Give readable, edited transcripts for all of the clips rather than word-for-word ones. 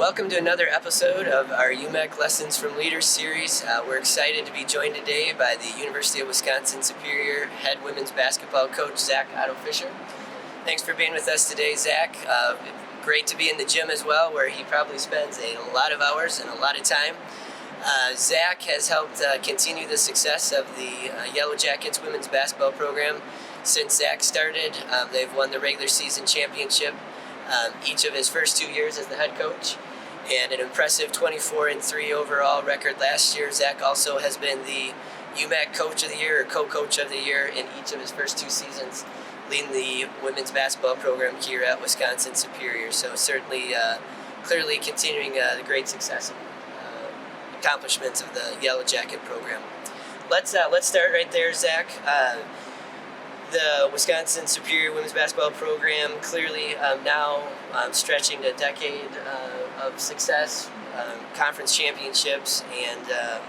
Welcome to another episode of our UMAC Lessons from Leaders series. We're excited to be joined today by the University of Wisconsin-Superior head women's basketball coach, Zach Otto-Fisher. Thanks for being with us today, Zach. Great to be in the gym as well, where he probably spends a lot of hours and a lot of time. Zach has helped continue the success of the Yellow Jackets women's basketball program since Zach started. They've won the regular season championship each of his first 2 years as the head coach, and an impressive 24-3 overall record last year. Zach also has been the UMAC Coach of the Year or Co-Coach of the Year in each of his first 2 seasons, leading the women's basketball program here at Wisconsin Superior. So certainly, clearly continuing the great success and accomplishments of the Yellow Jacket program. Let's start right there, Zach. The Wisconsin Superior Women's Basketball Program clearly now stretching a decade of success, conference championships, and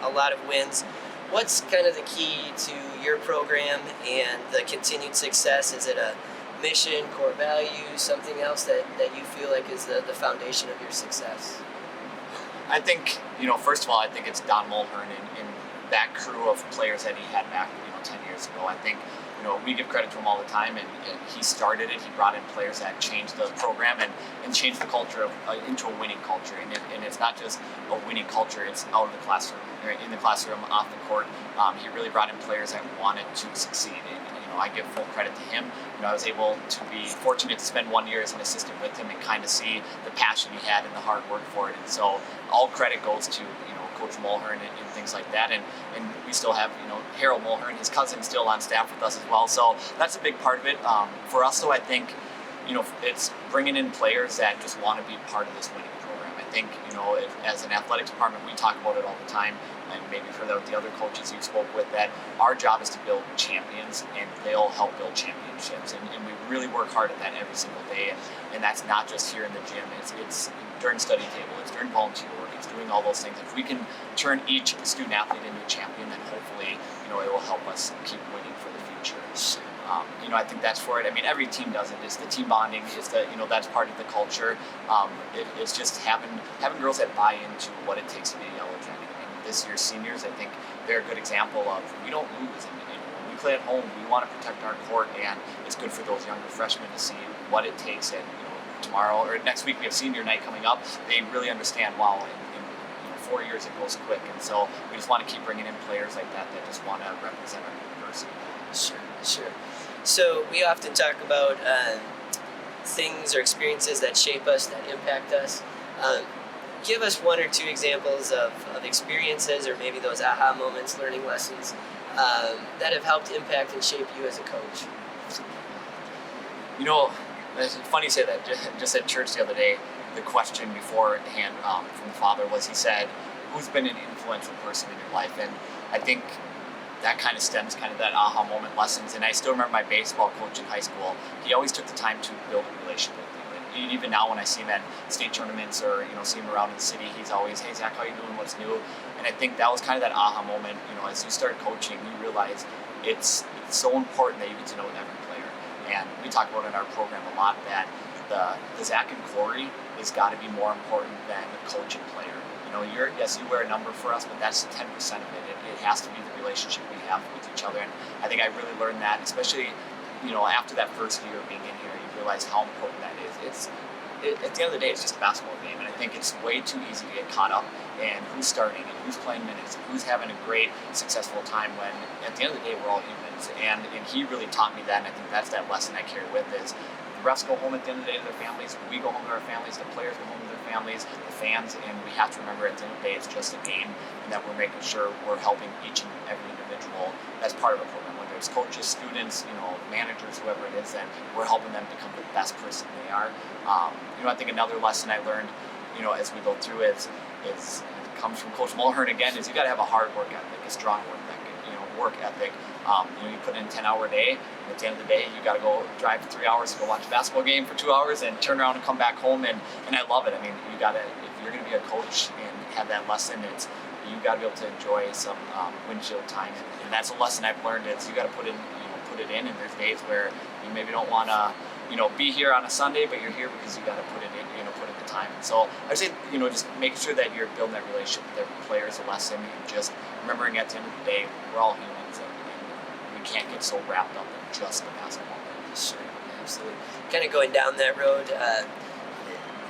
a lot of wins. What's kind of the key to your program and the continued success? Is it a mission, core value, something else that you feel like is the foundation of your success? I think, first of all, I think it's Don Mulhern and that crew of players that he had back, 10 years ago. I think, we give credit to him all the time, and he started it. He brought in players that changed the program and changed the culture into a winning culture. And it's not just a winning culture, it's out of the classroom, in the classroom, off the court. He really brought in players that wanted to succeed. And I give full credit to him. I was able to be fortunate to spend 1 year as an assistant with him and kind of see the passion he had and the hard work for it. And so all credit goes to, Coach Mulhern and things like that. And we still have, Harold Mulhern, his cousin, still on staff with us as well. So that's a big part of it. For us, though, I think, it's bringing in players that just want to be part of this winning program. I think, as an athletics department, we talk about it all the time, and maybe for the other coaches you spoke with, that our job is to build champions, and they'll help build championships. And we really work hard at that every single day. And that's not just here in the gym. It's during study table, it's during volunteer work, it's doing all those things. If we can turn each student athlete into a champion, then hopefully, it will help us keep winning for the future. I think that's for it. I mean, every team does it. It's the team bonding. It's the, that's part of the culture. It's just having girls that buy into what it takes to be a Yellow Jacket. And this year's seniors, I think they're a good example of we don't lose. When we play at home, we want to protect our court, and it's good for those younger freshmen to see what it takes. And tomorrow or next week we have senior night coming up. They really understand. Wow, in 4 years it goes quick, and so we just want to keep bringing in players like that just want to represent our university. Sure. So we often talk about things or experiences that shape us, that impact us. Give us 1 or 2 examples of experiences, or maybe those aha moments, learning lessons that have helped impact and shape you as a coach. It's funny you say that. Just at church the other day, the question beforehand from the father was, he said, who's been an influential person in your life? And I think that kind of stems that aha moment lessons. And I still remember my baseball coach in high school. He always took the time to build a relationship with you. And even now when I see him at state tournaments or, see him around in the city, he's always, hey, Zach, how you doing? What's new? And I think that was kind of that aha moment. As you start coaching, you realize it's so important that you get to know every player. And we talk about in our program a lot that the Zach and Corey has got to be more important than the coach and player. Yes, you wear a number for us, but that's 10% of it. It has to be the relationship we have with each other. And I think I really learned that, especially, after that first year of being in here, you realize how important that is. At the end of the day, it's just a basketball game. And I think it's way too easy to get caught up in who's starting and who's playing minutes and who's having a great, successful time, when at the end of the day, we're all humans. And he really taught me that, and I think that's that lesson I carry with is the refs go home at the end of the day to their families, we go home to our families, the players go home to their families, the fans, and we have to remember at the end of the day, it's just a game, and that we're making sure we're helping each and every individual as part of a program, whether it's coaches, students, managers, whoever it is, then we're helping them become the best person they are. I think another lesson I learned, as we go through it comes from Coach Mulhern again, is you got to have a hard work ethic, a strong work ethic. You put in a 10-hour day, and at the end of the day, you got to go drive 3 hours to go watch a basketball game for 2 hours and turn around and come back home. And I love it. I mean, you got to, if you're going to be a coach and have that lesson, you got to be able to enjoy some windshield time. And that's a lesson I've learned. Is you got to put it in. And there's days where you maybe don't want to, be here on a Sunday, but you're here because you got to put it in, put in the time. And so I would say, just making sure that you're building that relationship with every player is a lesson, and just remembering at the end of the day, we're all humans, and we can't get so wrapped up in just the basketball. Sure, absolutely. Kind of going down that road,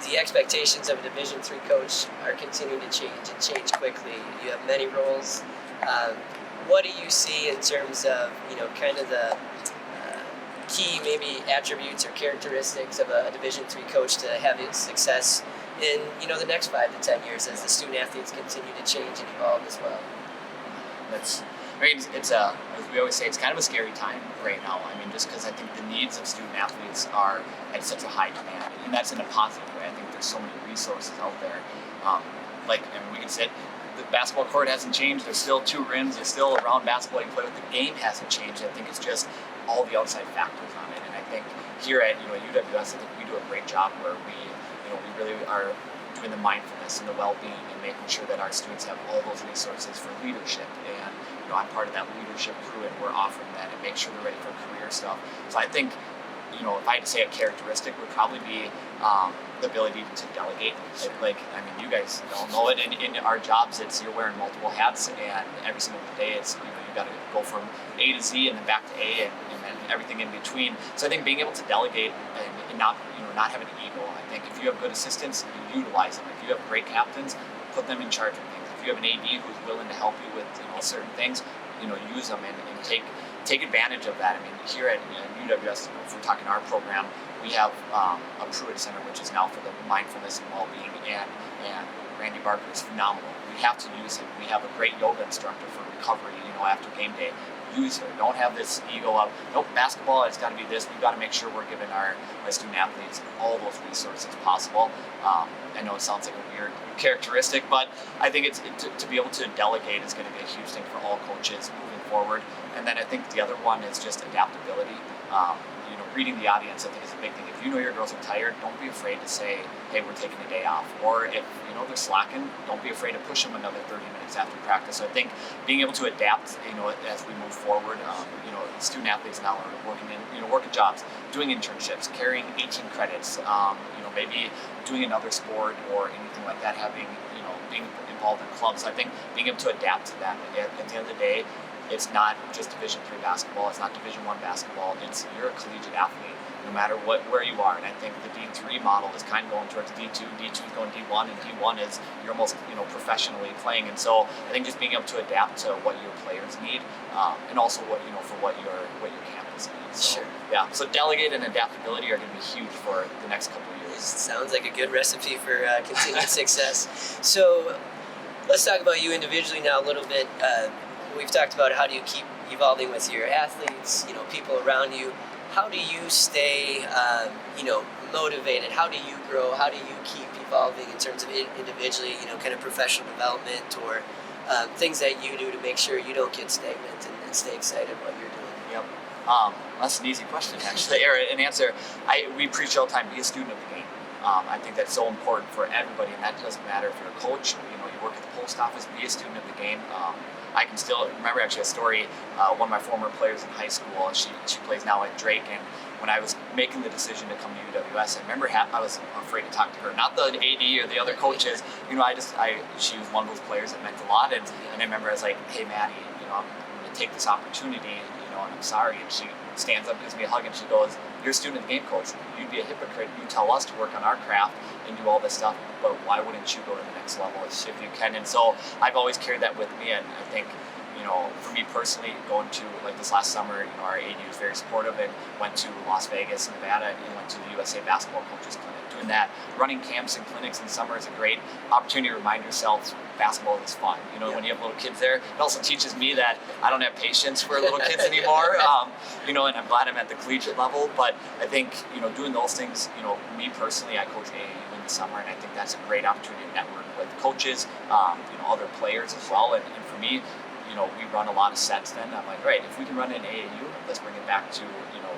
the expectations of a Division III coach are continuing to change quickly. You have many roles. What do you see in terms of, kind of the key maybe attributes or characteristics of a Division III coach to have success in, the next 5 to 10 years as the student athletes continue to change and evolve as well? It's as we always say, it's kind of a scary time right now. Just because I think the needs of student athletes are at such a high demand, and that's in a positive way. I think there's so many resources out there. We can say the basketball court hasn't changed. There's still 2 rims. There's still a round basketball you play with. The game hasn't changed. I think it's just all the outside factors on it. And I think here at UWS, I think we do a great job where we really are doing the mindfulness and the well-being and making sure that our students have all those resources for leadership. And I'm part of that leadership crew, and we're offering that and make sure they're ready for career stuff. So I think, if I had to say a characteristic, would probably be the ability to delegate. You guys all know it. In our jobs, you're wearing multiple hats, and every single day it's you got to go from A to Z and then back to A and then everything in between. So I think being able to delegate and not have an ego. I think if you have good assistants, you utilize them. If you have great captains, put them in charge of things. If you have an AD who's willing to help you with certain things, use them and take advantage of that. Here at UWS, if we're talking our program, we have a Pruitt Center, which is now for the mindfulness and well-being, and Randy Barker is phenomenal. We have to use him. We have a great yoga instructor for recovery, after game day. Use her. Don't have this ego of, nope, basketball, it's got to be this. We've got to make sure we're giving our student athletes all those resources possible. I know it sounds like a weird characteristic, but I think to be able to delegate is going to be a huge thing for all coaches moving forward. And then I think the other one is just adaptability. Reading the audience, I think, is a big thing. If your girls are tired, don't be afraid to say, hey, we're taking a day off. Or if they're slacking, don't be afraid to push them another 30 minutes after practice. So I think being able to adapt, as we move forward, student athletes now are working jobs, doing internships, carrying 18 credits, maybe doing another sport or anything like that, having, being involved in clubs. So I think being able to adapt to them. At the end of the day, it's not just Division III basketball. It's not Division I basketball. You're a collegiate athlete, no matter where you are. And I think the D3 model is kind of going towards D2. D2 is going D1, and D1 is you're almost professionally playing. And so I think just being able to adapt to what your players need, and also what for what your campus needs. So, sure. Yeah. So delegate and adaptability are going to be huge for the next couple of years. Sounds like a good recipe for continued success. So let's talk about you individually now a little bit. We've talked about how do you keep evolving with your athletes, people around you. How do you stay, motivated? How do you grow? How do you keep evolving in terms of individually, kind of professional development or things that you do to make sure you don't get stagnant and stay excited what you're doing? Yep. That's an easy question, actually, or an answer. We preach all the time, be a student of the game. I think that's so important for everybody, and that doesn't matter if you're a coach, you work at the post office, be a student of the game. I can still remember actually a story, one of my former players in high school, she plays now at Drake, and when I was making the decision to come to UWS, I remember I was afraid to talk to her, not the AD or the other coaches, she was one of those players that meant a lot, and I remember I was like, hey Maddie, I'm going to take this opportunity, and I'm sorry, and she stands up, gives me a hug, and she goes, you're a student of the game, coach. You'd be a hypocrite. You tell us to work on our craft and do all this stuff, but why wouldn't you go to the next level if you can? And so I've always carried that with me, and I think, for me personally, going to, like this last summer, our AD was very supportive and went to Las Vegas, Nevada, and went to the USA Basketball Coaches Clinic. Doing that, running camps and clinics in summer is a great opportunity to remind yourself basketball is fun. When you have little kids there, it also teaches me that I don't have patience for little kids anymore. And I'm glad I'm at the collegiate level. But I think, doing those things, me personally, I coach AAU in the summer, and I think that's a great opportunity to network with coaches, other players as well. And for me, we run a lot of sets then. I'm like, right, if we can run an AAU, let's bring it back to,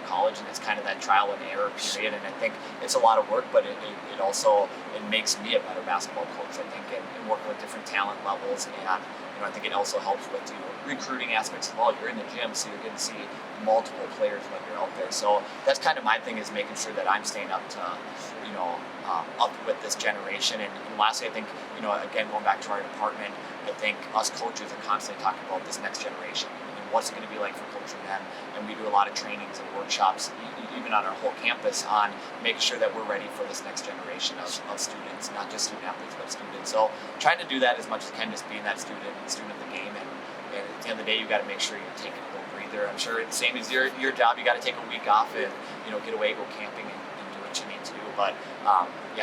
college, and it's kind of that trial and error period. And I think it's a lot of work, but it also it makes me a better basketball coach, I think, and working with different talent levels. And I think it also helps with recruiting aspects as well. You're in the gym, so you're going to see multiple players when you're out there. So that's kind of my thing, is making sure that I'm staying up to up with this generation. And lastly, I think again, going back to our department, I think us coaches are constantly talking about this next generation and what's it going to be like for coaching them. And we do a lot of trainings and workshops, even on our whole campus, on making sure that we're ready for this next generation of students, not just student athletes, but students. So trying to do that as much as I can, just being that student of the game. And at the end of the day, you got to make sure you're taking a little breather. I'm sure it's the same as your job. You got to take a week off and get away, go camping, and do what you need to do. But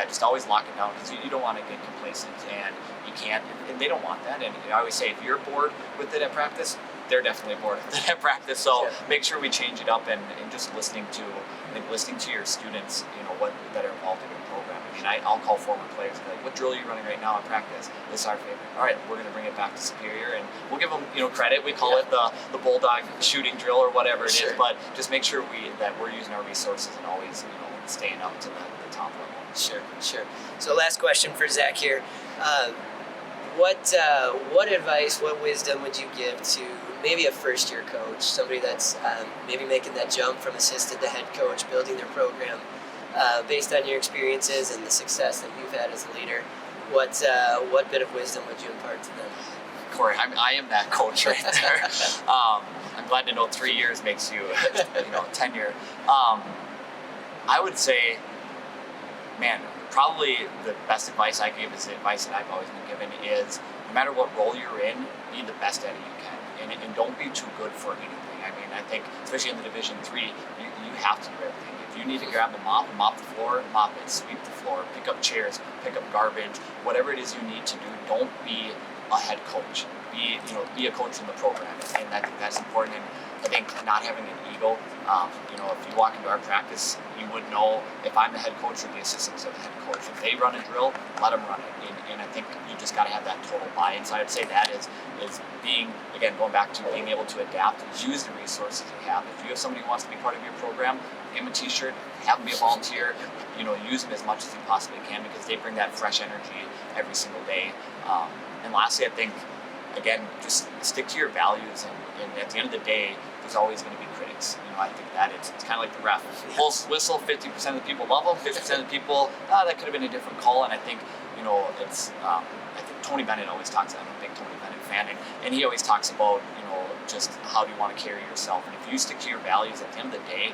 just always lock it down, because you don't want to get complacent, and you can't. And they don't want that. And I always say, if you're bored with it at practice, they're definitely bored with it at practice. So make sure we change it up, and just listening to your students, what that are involved in your program. I mean, I'll call former players and be like, what drill are you running right now at practice? This is our favorite. All right, we're going to bring it back to Superior, and we'll give them credit. We call it the bulldog shooting drill or whatever it is, but just make sure that we're using our resources and always staying up to the top level. Sure. So last question for Zach here. What advice, what wisdom would you give to maybe a first-year coach, somebody that's maybe making that jump from assistant to head coach, building their program, based on your experiences and the success that you've had as a leader? What bit of wisdom would you impart to them? Corey, I am that coach right there. I'm glad to know 3 years makes you, tenure. I would say, man, probably the best advice I give is the advice that I've always been given is, no matter what role you're in, be the best at it you can. And don't be too good for anything. I mean, I think, especially in the Division III, you have to do everything. If you need to grab the mop the floor, mop it, sweep the floor, pick up chairs, pick up garbage, whatever it is you need to do, don't be a head coach. Be a coach in the program. And I think that's important. And I think not having an ego, if you walk into our practice, you would know if I'm the head coach or the assistants of the head coach. If they run a drill, let them run it. And I think you just got to have that total buy-in. So I'd say that is being, again, going back to being able to adapt, use the resources you have. If you have somebody who wants to be part of your program, give them a t-shirt, have them be a volunteer, use them as much as you possibly can, because they bring that fresh energy every single day. And lastly, I think, again, just stick to your values, and at the end of the day, there's always going to be critics. I think that it's kind of like the ref. Whistle, 50% of the people love them, 50% of the people, that could have been a different call. And I think, it's, I think Tony Bennett always talks, I'm a big Tony Bennett fan, and he always talks about, just how do you want to carry yourself. And if you stick to your values, at the end of the day,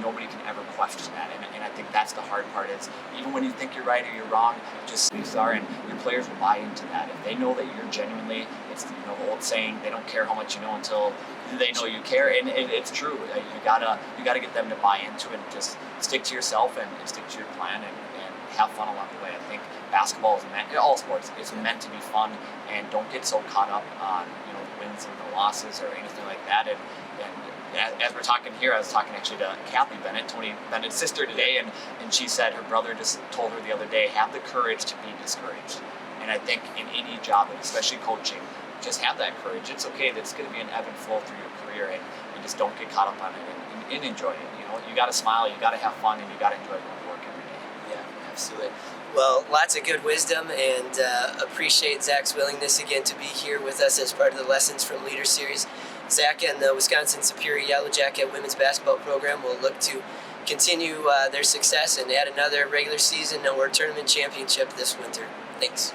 nobody can ever question that. And I think that's the hard part, is even when you think you're right or you're wrong, just you are, and your players will buy into that. If they know that you're genuinely, it's the old saying, they don't care how much you know until they know you care. And it's true. You gotta get them to buy into it, and just stick to yourself and stick to your plan, and have fun along the way. I think basketball is all sports, it's meant to be fun, and don't get so caught up on the wins and the losses or anything like that. And as we're talking here, I was talking actually to Kathy Bennett, Tony Bennett's sister, today, and she said her brother just told her the other day, have the courage to be discouraged. And I think in any job, and especially coaching, just have that courage. It's okay. That's going to be an ebb and flow through your career, and just don't get caught up on it, and enjoy it. You got to smile, you got to have fun, and you got to enjoy going to work every day. Yeah, absolutely. Well, lots of good wisdom, and appreciate Zach's willingness again to be here with us as part of the Lessons from Leaders series. Zach and the Wisconsin Superior Yellow Jacket women's basketball program will look to continue their success and add another regular season or tournament championship this winter. Thanks.